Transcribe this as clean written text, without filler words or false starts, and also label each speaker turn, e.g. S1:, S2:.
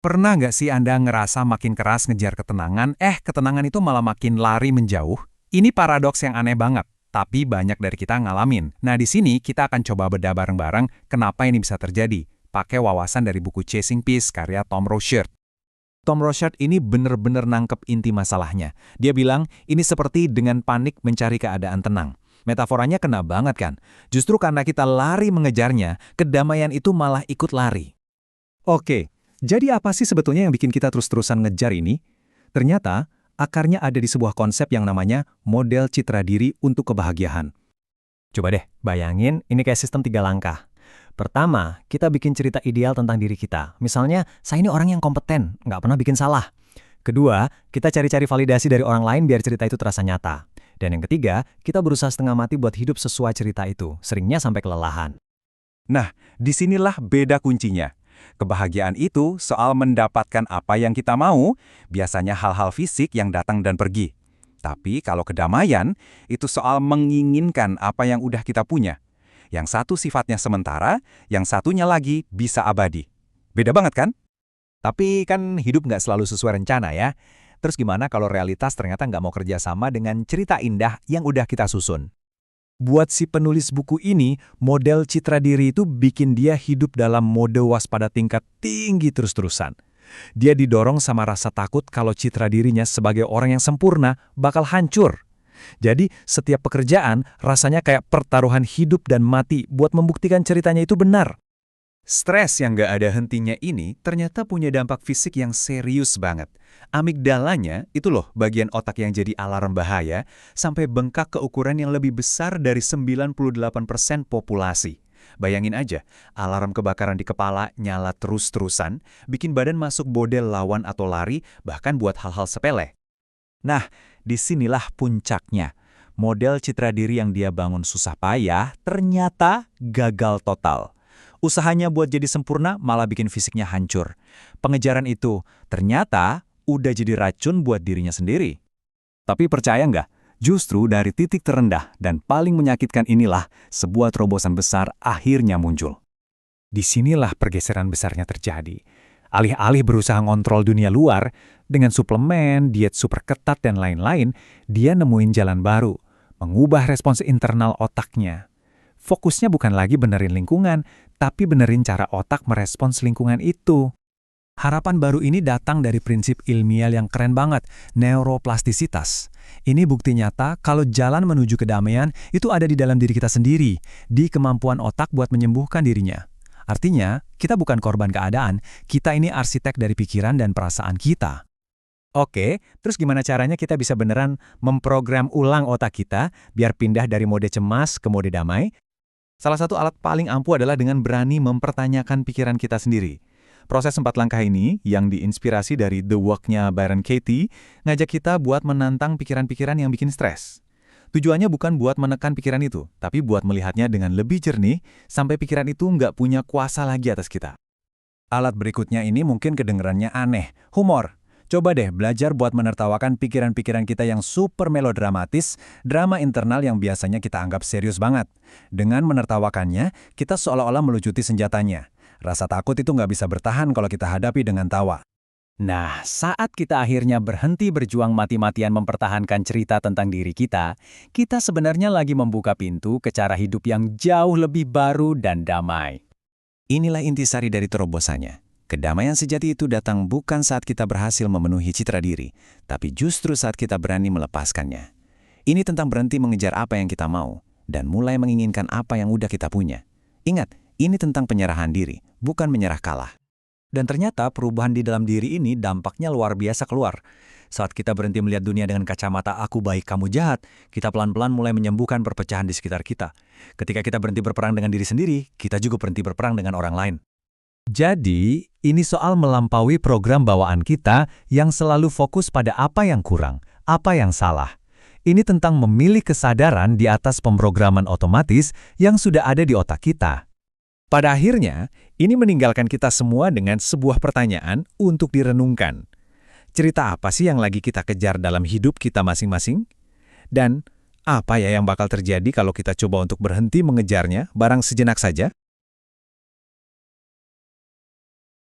S1: Pernah nggak sih Anda ngerasa makin keras ngejar ketenangan, ketenangan itu malah makin lari menjauh? Ini paradoks yang aneh banget, tapi banyak dari kita ngalamin. Nah, di sini kita akan coba bedah bareng-bareng kenapa ini bisa terjadi. Pakai wawasan dari buku Chasing Peace karya Tom Rothschild. Tom Rothschild ini bener-bener nangkep inti masalahnya. Dia bilang, ini seperti dengan panik mencari keadaan tenang. Metaforanya kena banget kan? Justru karena kita lari mengejarnya, kedamaian itu malah ikut lari. Oke, jadi apa sih sebetulnya yang bikin kita terus-terusan ngejar ini? Ternyata, akarnya ada di sebuah konsep yang namanya model citra diri untuk kebahagiaan.
S2: Coba deh, bayangin ini kayak sistem 3 langkah. Pertama, kita bikin cerita ideal tentang diri kita. Misalnya, saya ini orang yang kompeten, nggak pernah bikin salah. Kedua, kita cari-cari validasi dari orang lain biar cerita itu terasa nyata. Dan yang ketiga, kita berusaha setengah mati buat hidup sesuai cerita itu, seringnya sampai kelelahan.
S1: Nah, disinilah beda kuncinya. Kebahagiaan itu soal mendapatkan apa yang kita mau, biasanya hal-hal fisik yang datang dan pergi. Tapi kalau kedamaian, itu soal menginginkan apa yang udah kita punya. Yang satu sifatnya sementara, yang satunya lagi bisa abadi. Beda banget kan?
S2: Tapi kan hidup nggak selalu sesuai rencana ya. Terus gimana kalau realitas ternyata nggak mau kerja sama dengan cerita indah yang udah kita susun?
S1: Buat si penulis buku ini, model citra diri itu bikin dia hidup dalam mode waspada tingkat tinggi terus-terusan. Dia didorong sama rasa takut kalau citra dirinya sebagai orang yang sempurna bakal hancur. Jadi, setiap pekerjaan rasanya kayak pertaruhan hidup dan mati buat membuktikan ceritanya itu benar. Stres yang gak ada hentinya ini ternyata punya dampak fisik yang serius banget. Amigdalanya, itu loh bagian otak yang jadi alarm bahaya, sampai bengkak ke ukuran yang lebih besar dari 98% populasi. Bayangin aja, alarm kebakaran di kepala nyala terus-terusan, bikin badan masuk model lawan atau lari, bahkan buat hal-hal sepele. Nah, disinilah puncaknya. Model citra diri yang dia bangun susah payah ternyata gagal total. Usahanya buat jadi sempurna malah bikin fisiknya hancur. Pengejaran itu ternyata udah jadi racun buat dirinya sendiri. Tapi percaya nggak? Justru dari titik terendah dan paling menyakitkan inilah sebuah terobosan besar akhirnya muncul. Disinilah pergeseran besarnya terjadi. Alih-alih berusaha ngontrol dunia luar, dengan suplemen, diet super ketat, dan lain-lain, dia nemuin jalan baru, mengubah respons internal otaknya. Fokusnya bukan lagi benerin lingkungan, tapi benerin cara otak merespons lingkungan itu. Harapan baru ini datang dari prinsip ilmiah yang keren banget, neuroplastisitas. Ini bukti nyata kalau jalan menuju kedamaian itu ada di dalam diri kita sendiri, di kemampuan otak buat menyembuhkan dirinya. Artinya, kita bukan korban keadaan, kita ini arsitek dari pikiran dan perasaan kita. Oke, terus gimana caranya kita bisa beneran memprogram ulang otak kita biar pindah dari mode cemas ke mode damai? Salah satu alat paling ampuh adalah dengan berani mempertanyakan pikiran kita sendiri. Proses 4 langkah ini, yang diinspirasi dari The Walk-nya Byron Katie, ngajak kita buat menantang pikiran-pikiran yang bikin stres. Tujuannya bukan buat menekan pikiran itu, tapi buat melihatnya dengan lebih jernih, sampai pikiran itu nggak punya kuasa lagi atas kita. Alat berikutnya ini mungkin kedengerannya aneh, humor. Coba deh belajar buat menertawakan pikiran-pikiran kita yang super melodramatis, drama internal yang biasanya kita anggap serius banget. Dengan menertawakannya, kita seolah-olah melucuti senjatanya. Rasa takut itu nggak bisa bertahan kalau kita hadapi dengan tawa. Nah, saat kita akhirnya berhenti berjuang mati-matian mempertahankan cerita tentang diri kita sebenarnya lagi membuka pintu ke cara hidup yang jauh lebih baru dan damai. Inilah intisari dari terobosannya. Kedamaian sejati itu datang bukan saat kita berhasil memenuhi citra diri, tapi justru saat kita berani melepaskannya. Ini tentang berhenti mengejar apa yang kita mau, dan mulai menginginkan apa yang udah kita punya. Ingat, ini tentang penyerahan diri, bukan menyerah kalah. Dan ternyata perubahan di dalam diri ini dampaknya luar biasa keluar. Saat kita berhenti melihat dunia dengan kacamata aku baik kamu jahat, kita pelan-pelan mulai menyembuhkan perpecahan di sekitar kita. Ketika kita berhenti berperang dengan diri sendiri, kita juga berhenti berperang dengan orang lain. Jadi, ini soal melampaui program bawaan kita yang selalu fokus pada apa yang kurang, apa yang salah. Ini tentang memilih kesadaran di atas pemrograman otomatis yang sudah ada di otak kita. Pada akhirnya, ini meninggalkan kita semua dengan sebuah pertanyaan untuk direnungkan. Cerita apa sih yang lagi kita kejar dalam hidup kita masing-masing? Dan apa ya yang bakal terjadi kalau kita coba untuk berhenti mengejarnya barang sejenak saja?